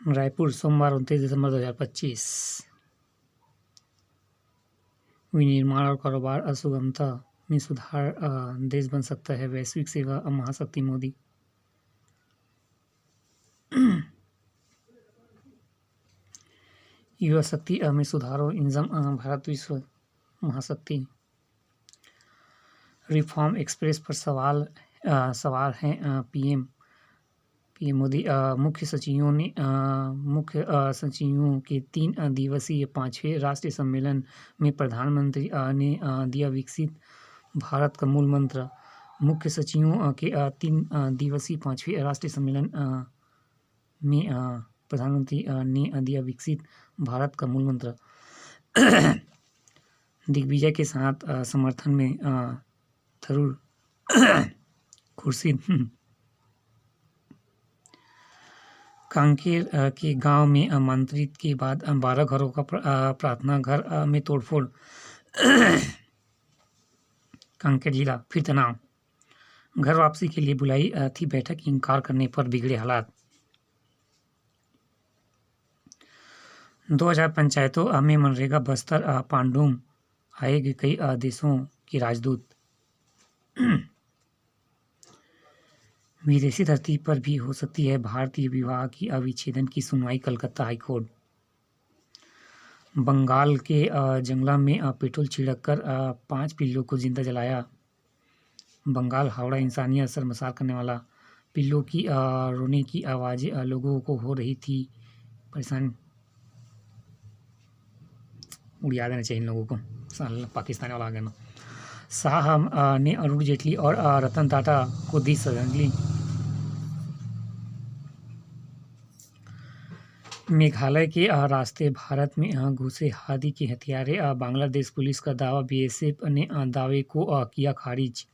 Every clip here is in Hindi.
रायपुर सोमवार 29 दिसंबर 2025। विनिर्माण और कारोबार सुगमता में सुधार, देश बन सकता है वैश्विक सेवा महाशक्ति मोदी। युवा शक्ति में सुधार और इंजन, भारत विश्व महाशक्ति। रिफॉर्म एक्सप्रेस पर सवाल हैं पीएम मोदी। मुख्य सचिवों के 3 दिवसीय 5वें राष्ट्रीय सम्मेलन में प्रधानमंत्री ने दिया विकसित भारत का मूल मंत्र। मुख्य सचिवों के 3 दिवसीय 5वें राष्ट्रीय सम्मेलन में प्रधानमंत्री ने दिया विकसित भारत का मूल मंत्र। दिग्विजय के साथ समर्थन में थरूर खुर्शीद। कांकेर के गांव में आमंत्रित के बाद 12 घरों का प्रार्थना घर में तोड़फोड़। कांकेर जिला फिर तनाव। घर वापसी के लिए बुलाई थी बैठक, इंकार करने पर बिगड़े हालात। 2000 पंचायतों में मनरेगा बस्तर पांडुम आएगी कई देशों के राजदूत। विदेशी धरती पर भी हो सकती है भारतीय विवाह की अविच्छेदन की सुनवाई, कलकत्ता हाईकोर्ट। बंगाल के जंगला में पेट्रोल छिड़ककर 5 पिल्लों को जिंदा जलाया। बंगाल हावड़ा इंसानियत शर्मसार करने वाला। पिल्लों की रोने की आवाज़ें लोगों को हो रही थी परेशान। उड़िया देना चाहिए इन लोगों को, पाकिस्तानी वाला आ गया ना। शाह ने अरुण जेटली और रतन टाटा को दी श्रद्धांजलि। मेघालय के रास्ते भारत में घुसे हादी के हथियारे। बांग्लादेश पुलिस का दावा, बीएसएफ ने दावे को किया खारिज।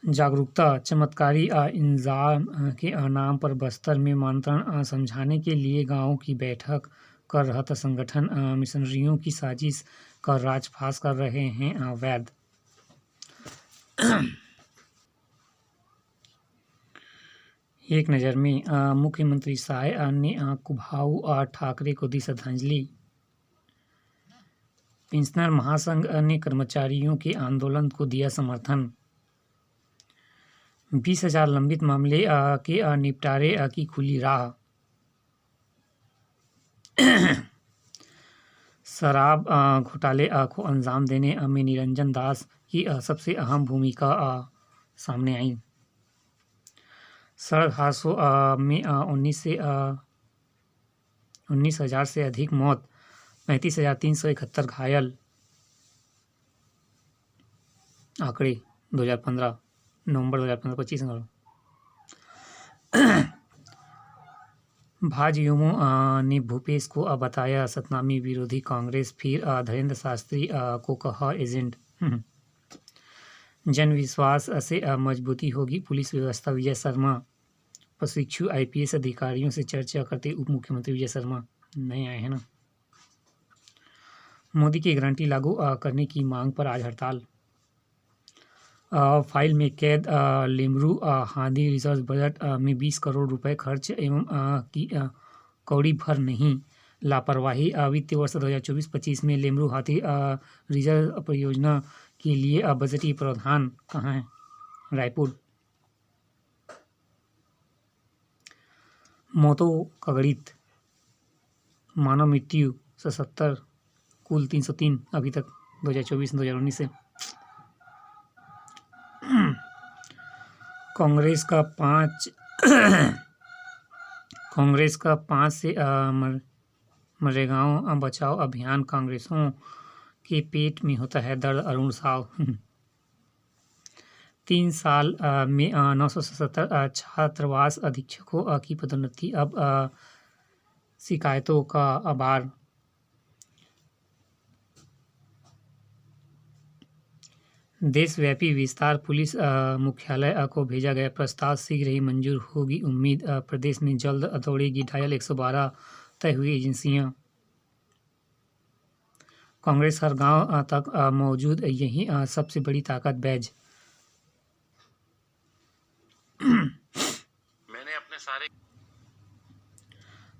जागरूकता, चमत्कारी इंजाम के नाम पर बस्तर में मंत्रण समझाने के लिए गांवों की बैठक कर रहा था संगठन। मिशनरियों की साजिश का राजफाश कर रहे हैं वैद। एक नज़र में मुख्यमंत्री शाह ने कुभाऊ ठाकरे को दी श्रद्धांजलि। पेंशनर महासंघ ने कर्मचारियों के आंदोलन को दिया समर्थन। 20,000 लंबित मामले के निपटारे की खुली राह। शराब घोटाले को अंजाम देने में निरंजन दास की सबसे अहम भूमिका सामने आई। सड़क हादसों में 19,000 से अधिक मौत, 35,371 घायल। आंकड़े 2015 नवंबर 2015-25 भाजयुमो ने भूपेश को बताया सतनामी विरोधी कांग्रेस, फिर धीरेन्द्र शास्त्री को कहा एजेंट। जन विश्वास से मजबूती होगी पुलिस व्यवस्था, विजय शर्मा। प्रशिक्षु आईपीएस अधिकारियों से चर्चा करते उप मुख्यमंत्री विजय शर्मा। नए आए हैं ना। मोदी की गारंटी लागू करने की मांग पर आज हड़ताल। फाइल में कैद लेमरू हादी रिसर्च बजट में 20 करोड़ रुपए खर्च एवं की कौड़ी भर नहीं। लापरवाही। वित्तीय वर्ष 2024-25 में लेमरू हाथी रिजर्व परियोजना के लिए बजटीय प्रावधान कहाँ है? रायपुर। मौतों का गणित। मानव मृत्यु 77, कुल 303 अभी तक 2024-2019 से। कांग्रेस का 5 से मरेगांव बचाओ अभियान। कांग्रेसों के पेट में होता है दर्द, अरुण साव। 3 साल में 977 छात्रावास अधीक्षकों की पदोन्नति। अब शिकायतों का आभार। देशव्यापी विस्तार। पुलिस मुख्यालय को भेजा गया प्रस्ताव, शीघ्र ही मंजूर होगी उम्मीद। प्रदेश में जल्द दौड़ेगी डायल 112 तय हुई एजेंसियां। कांग्रेस हर गांव तक मौजूद, यही सबसे बड़ी ताकत बैज।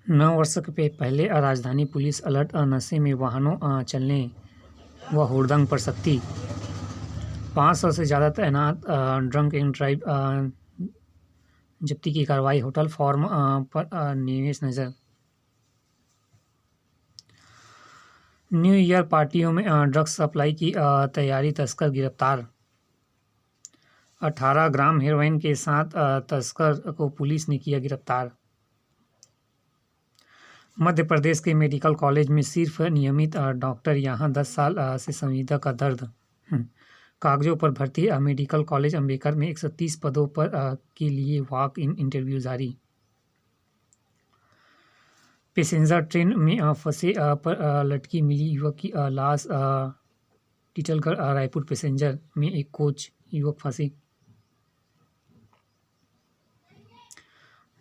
9 वर्ष के पहले राजधानी पुलिस अलर्ट, नशे में वाहनों चलने व हुड़दंग पर सख्ती। 500 से ज़्यादा तैनात, ड्रंक एंड ड्राइव जब्ती की कार्रवाई, होटल फॉर्म पर निवेश नज़र। न्यू ईयर पार्टियों में ड्रग्स सप्लाई की तैयारी, तस्कर गिरफ्तार। 18 ग्राम हेरोइन के साथ तस्कर को पुलिस ने किया गिरफ्तार। मध्य प्रदेश के मेडिकल कॉलेज में सिर्फ नियमित डॉक्टर, यहाँ 10 साल से संविदा का दर्द। कागजों पर भर्ती, मेडिकल कॉलेज अंबेडकर में 130 पदों पर के लिए वॉक इन इंटरव्यू जारी। पैसेंजर ट्रेन में फंसे पर लटकी मिली युवक की लाश। टीटलगढ़ रायपुर पैसेंजर में एक कोच युवक फंसे।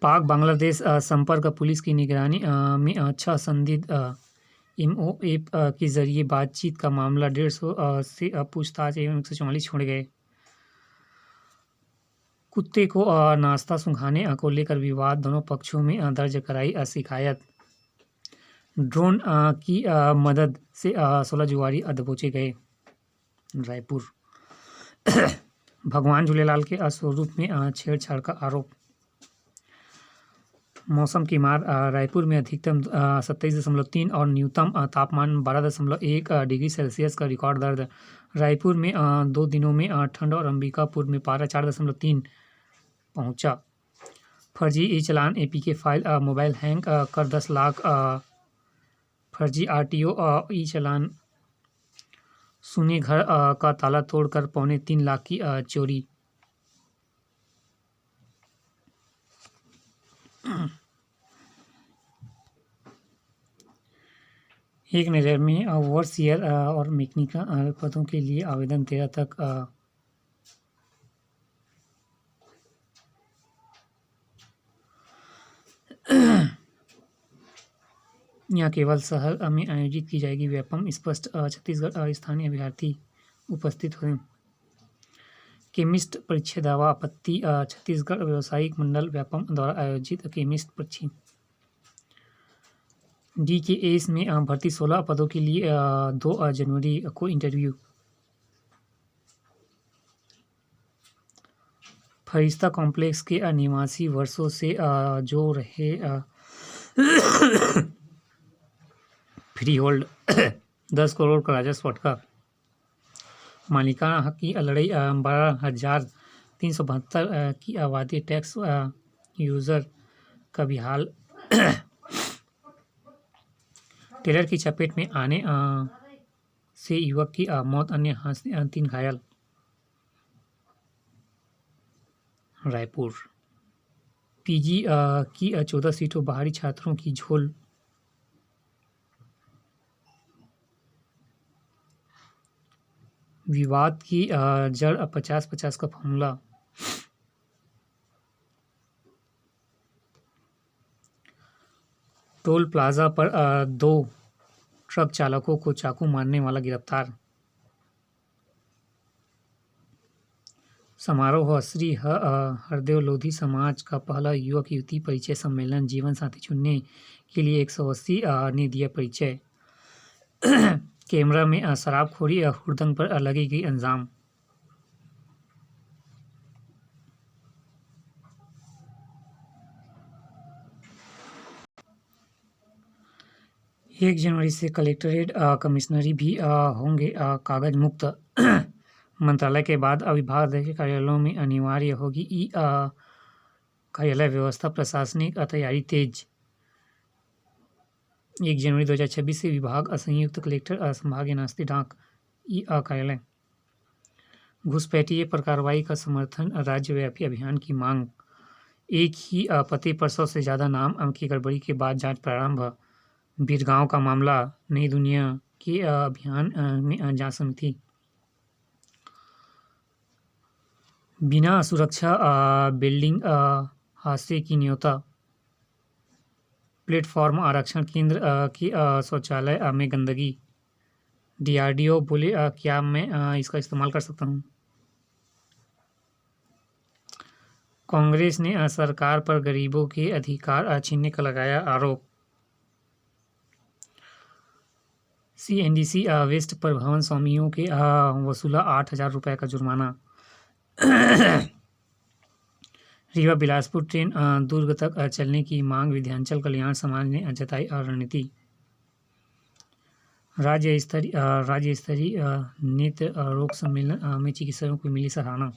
पाक बांग्लादेश संपर्क, पुलिस की निगरानी में 6 संदिग्ध MOA के जरिए बातचीत का मामला, 150 से पूछताछ एवं 144 छोड़े गए। कुत्ते को नाश्ता सुंघाने को लेकर विवाद, दोनों पक्षों में दर्ज कराई शिकायत। ड्रोन की मदद से 16 जुआरी दबोचे गए। रायपुर भगवान झूलेलाल के स्वरूप में छेड़छाड़ का आरोप। मौसम की मार, रायपुर में अधिकतम 27.3 और न्यूनतम तापमान 12.1 डिग्री सेल्सियस का रिकॉर्ड दर्ज। रायपुर में 2 दिनों में ठंड और अंबिकापुर में पारा 4.3 पहुंचा। फर्जी ई चालान, APK फाइल, मोबाइल हैंग कर 10 लाख। फर्जी RTO ई चालान, सुने घर का ताला तोड़कर 2.25 लाख की चोरी। एक नज़र में ओवरसियर और मैकेनिकल पदों के लिए आवेदन 13 तक। यहाँ केवल शहर में आयोजित की जाएगी व्यापम, स्पष्ट। छत्तीसगढ़ स्थानीय अभ्यर्थी उपस्थित हुए। केमिस्ट परीक्षा दावा आपत्ति, छत्तीसगढ़ व्यावसायिक मंडल व्यापम द्वारा आयोजित केमिस्ट परीक्षा DKS में भर्ती 16 पदों के लिए 2 जनवरी को इंटरव्यू। फरिश्ता कॉम्प्लेक्स के निवासी वर्षों से जो रहे फ्री होल्ड 10 करोड़ का राजस्व अटका। मालिकाना हक की लड़ाई, 12,372 की आबादी, टैक्स यूजर का भी हाल। टेलर की चपेट में आने से युवक की मौत, अन्य 3 घायल। रायपुर PG की 14 सीटों, बाहरी छात्रों की झोल। विवाद की जड़ 50-50 का फॉर्मूला। टोल प्लाजा पर 2 ट्रक चालकों को चाकू मारने वाला गिरफ्तार। समारोह, श्री हरदेव लोधी समाज का पहला युवक युवती परिचय सम्मेलन, जीवन साथी चुनने के लिए 180 ने दिया परिचय। कैमरा में शराबखोरी, हुड़दंग पर लगेगी अंजाम। एक जनवरी से कलेक्ट्रेट कमिश्नरी भी होंगे कागज मुक्त। मंत्रालय के बाद विभाग के कार्यालयों में अनिवार्य होगी ई कार्यालय व्यवस्था, प्रशासनिक तैयारी तेज। 1 जनवरी 2026 से विभाग संयुक्त कलेक्टर संभागीय नास्ती डाक ई कार्यालय। घुसपैठिए पर कार्रवाई का समर्थन, राज्यव्यापी अभियान की मांग। एक ही पते पर 100 से ज़्यादा नाम की गड़बड़ी के बाद जांच प्रारंभ। बीरगांव का मामला, नई दुनिया के अभियान में जांच समिति। बिना सुरक्षा बिल्डिंग हादसे की न्योता। प्लेटफॉर्म आरक्षण केंद्र की शौचालय में गंदगी। DRDO बोले क्या मैं इसका इस्तेमाल कर सकता हूँ। कांग्रेस ने सरकार पर गरीबों के अधिकार छीनने का लगाया आरोप। CNDC वेस्ट पर भवन स्वामियों के वसूला 8,000 रुपये का जुर्माना। रीवा बिलासपुर ट्रेन दुर्ग तक चलने की मांग विंध्याचल कल्याण समाज ने जताई रणनीति। राज्य स्तरीय नेत्र रोग सम्मेलन में चिकित्सकों को मिली सराहना।